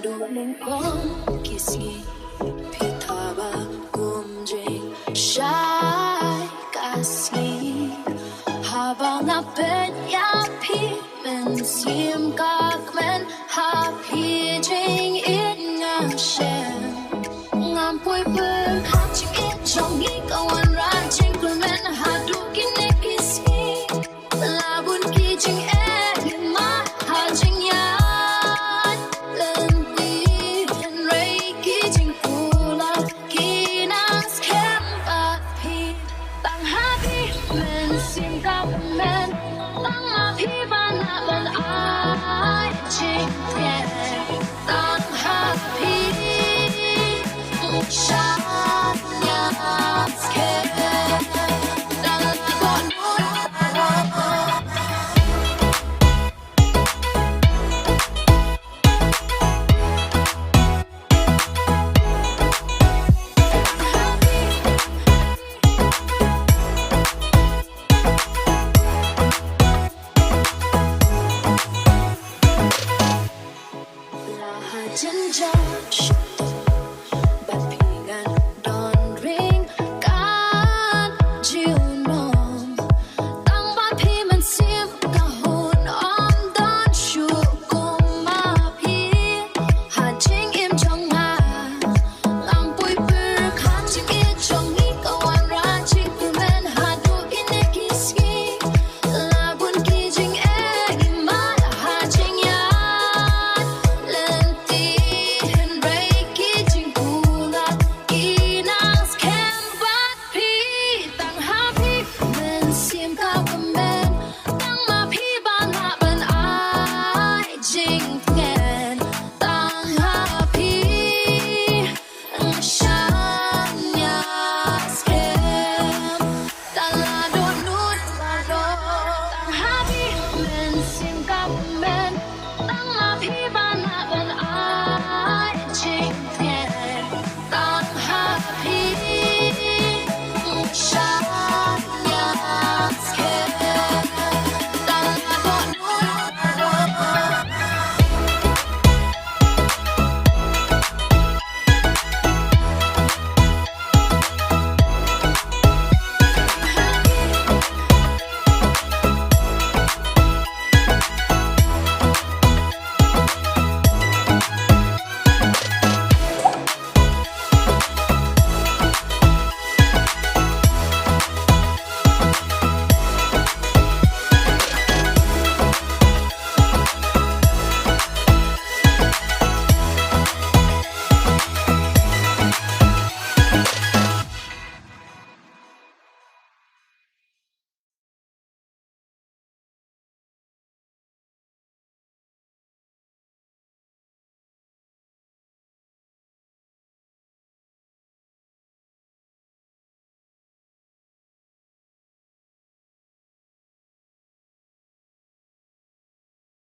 하루는 꼼기시 피타바 꿈진 shy kasih habang napet ya pi men sim kak men happy jing in ngam shen ngam pui pui ching it trong nghĩ kawan ra ching pui men hadu kine kisi labun ki jing e ma ha jing ya len pi len rei ki jing pula ki nas kem ba pi tang happy men sim kak men tang happy ba na ben ai jing yeah tang happy Chân gió